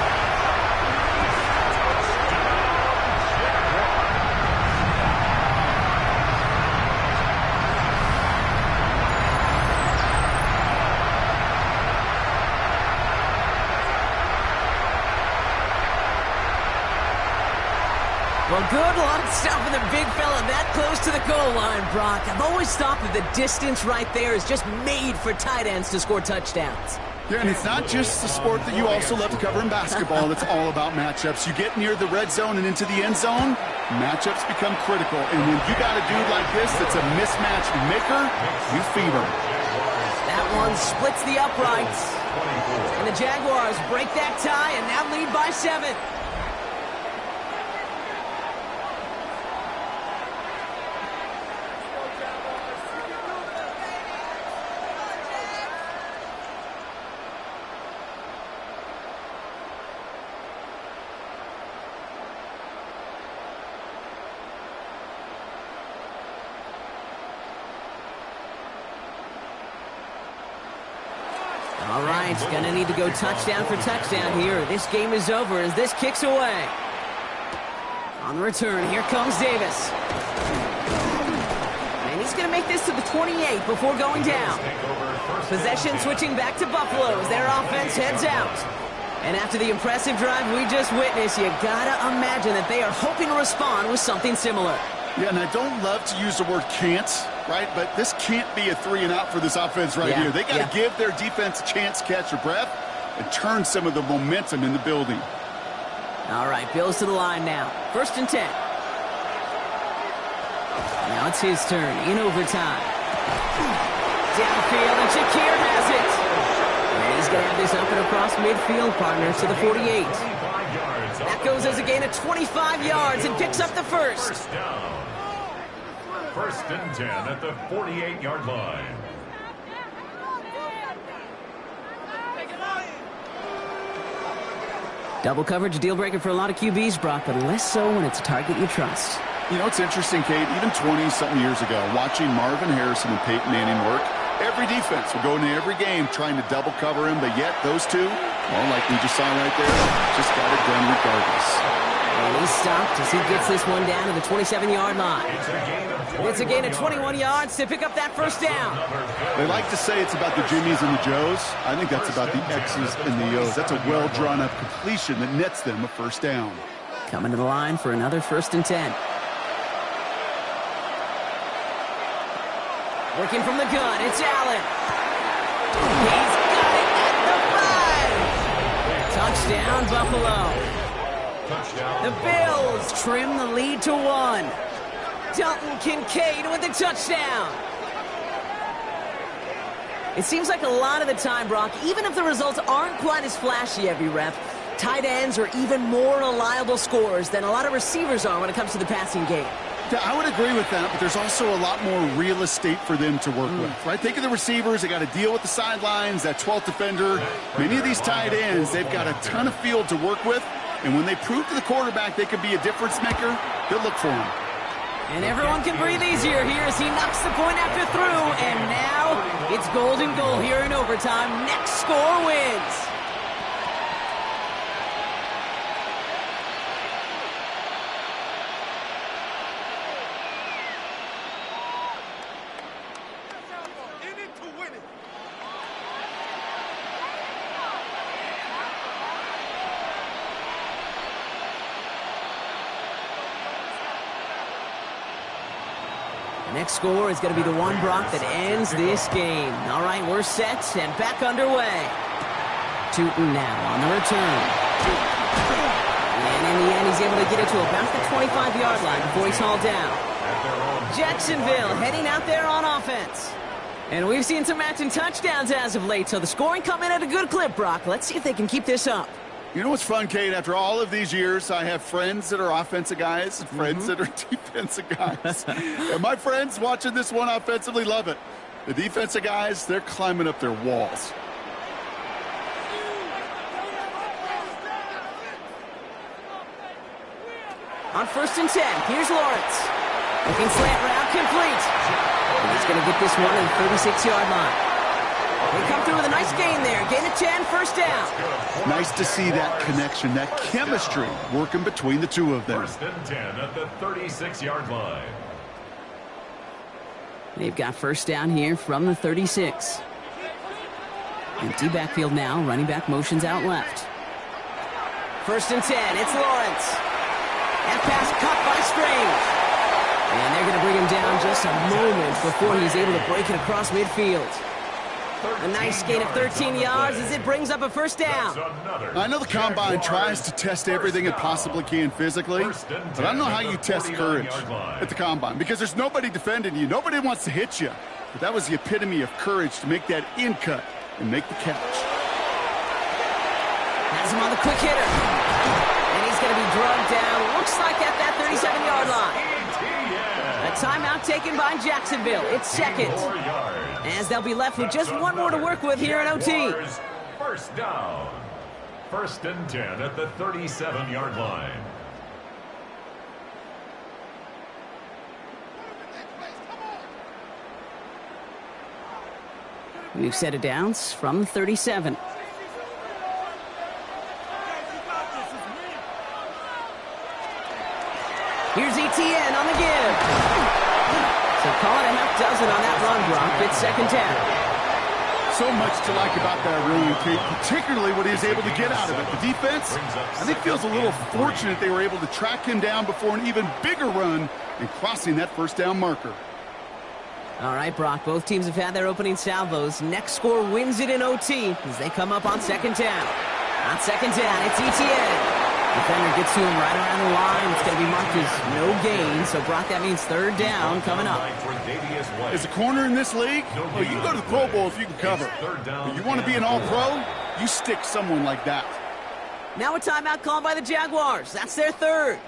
Well, good luck stopping the big fella that close to the goal line, Brock. I've always thought that the distance right there is just made for tight ends to score touchdowns. Yeah, and it's not just the sport that you also love to cover in basketball. That's all about matchups. You get near the red zone and into the end zone, matchups become critical. And when you got a dude like this that's a mismatch maker, you feed him. That one splits the uprights. And the Jaguars break that tie and now lead by 7. All right, gonna need to go touchdown for touchdown here. This game is over as this kicks away. On the return, here comes Davis. And he's gonna make this to the 28 before going down. Possession switching back to Buffalo as their offense heads out. And after the impressive drive we just witnessed, you gotta imagine that they are hoping to respond with something similar. Yeah, and I don't love to use the word can't, right? But this can't be a 3-and-out for this offense right here. They got to give their defense a chance to catch their breath and turn some of the momentum in the building. All right, Bills to the line now. First and 10. Now it's his turn in overtime. Downfield, and Shakir has it. And he's going to have this up and across midfield, partner, to the 48. That goes as a gain of 25 yards and picks up the first. First down. First and 10 at the 48-yard line. Double coverage, deal breaker for a lot of QBs, Brock, but less so when it's a target you trust. You know, it's interesting, Kate, even 20-something years ago, watching Marvin Harrison and Peyton Manning work, every defense would go into every game trying to double cover him, but yet those two, well, like we just saw right there, just got it done regardless. And he's stopped as he gets this one down to the 27-yard line. It's a gain of 21 yards to pick up that first down. They like to say it's about the Jimmies and the Joes. I think that's about the X's and the O's. That's a well-drawn-up completion that nets them a first down. Coming to the line for another first and 10. Working from the gun, it's Allen. He's got it at the 5. Touchdown, Buffalo. The Bills trim the lead to 1. Dalton Kincaid with the touchdown. It seems like a lot of the time, Brock, even if the results aren't quite as flashy every rep, tight ends are even more reliable scorers than a lot of receivers are when it comes to the passing game. Yeah, I would agree with that, but there's also a lot more real estate for them to work with, right? Think of the receivers. They got to deal with the sidelines, that 12th defender. Many of these tight ends, they've got a ton of field to work with, and when they prove to the quarterback they could be a difference maker, they'll look for him. And everyone can breathe easier here as he knocks the point after through. And now it's golden goal here in overtime. Next score wins. Next score is going to be the one, Brock, that ends this game. All right, we're set and back underway. Tootin now on the return. And in the end, he's able to get it to about the 25-yard line before he's hauled down. Jacksonville heading out there on offense. And we've seen some matching touchdowns as of late, so the scoring coming at a good clip, Brock. Let's see if they can keep this up. You know what's fun, Kate? After all of these years, I have friends that are offensive guys and friends that are defensive guys. And my friends watching this one offensively love it. The defensive guys, they're climbing up their walls. On 1st and 10, here's Lawrence. Looking slant route complete. And he's going to get this one at the 36-yard line. They come through with a nice gain there. Gain of 10, first down. Nice to see that connection, that chemistry working between the two of them. 1st and 10 at the 36-yard line. They've got first down here from the 36. Empty backfield now. Running back motions out left. 1st and 10. It's Lawrence. That pass caught by Strange. And they're going to bring him down just a moment before he's able to break it across midfield. A nice gain of 13 yards as it brings up a first down. I know the Combine tries to test everything it possibly can physically, but I don't know how you test courage at the Combine because there's nobody defending you. Nobody wants to hit you. But that was the epitome of courage to make that in cut and make the catch. Has him on the quick hitter. And he's going to be drugged down. Looks like at that 37-yard line. A timeout taken by Jacksonville. It's second. As they'll be left with just one more to work with here in OT. First down. 1st and 10 at the 37-yard line. We've set it down from 37. Here's ETN on the give. So call it a half dozen on that run, Brock. It's second down. So much to like about that run, Kate, particularly what he was able to get out of it. The defense, I think, feels a little fortunate they were able to track him down before an even bigger run and crossing that first down marker. All right, Brock, both teams have had their opening salvos. Next score wins it in OT as they come up on second down. On second down, it's ETN. Defender gets to him right around the line. It's going to be marked as no gain. So, Brock, that means third down coming up. As a corner in this league, well, you can go to the Pro Bowl if you can cover. But you want to be an all-pro, you stick someone like that. Now a timeout called by the Jaguars. That's their third,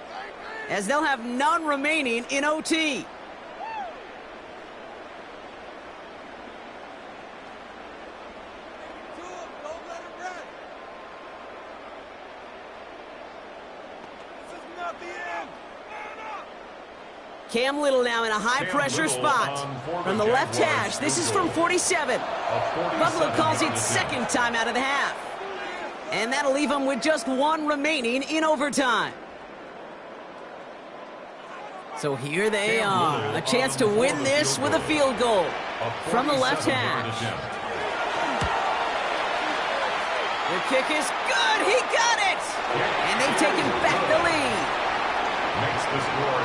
as they'll have none remaining in OT. Cam Little now in a high-pressure spot from the left hash. This is from 47. Buffalo calls it second time out of the half. And that'll leave them with just one remaining in overtime. So here they are. A chance to win this with a field goal from the left hash. The kick is good. He got it. And they've taken back the lead. Makes the score.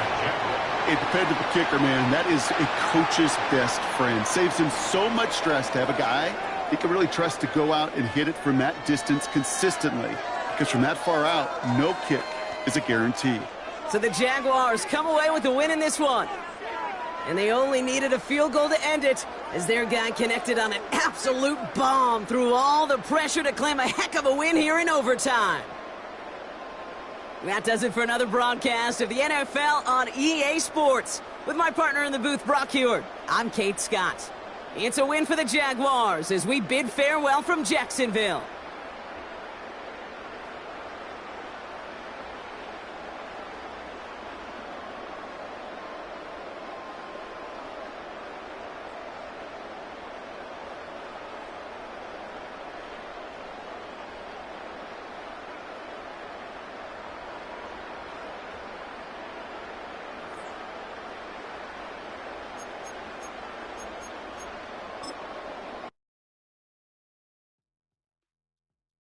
A dependable kicker, man, that is a coach's best friend. Saves him so much stress to have a guy he can really trust to go out and hit it from that distance consistently. Because from that far out, no kick is a guarantee. So the Jaguars come away with the win in this one. And they only needed a field goal to end it as their guy connected on an absolute bomb through all the pressure to claim a heck of a win here in overtime. That does it for another broadcast of the NFL on EA Sports. With my partner in the booth, Brock Heward, I'm Kate Scott. It's a win for the Jaguars as we bid farewell from Jacksonville.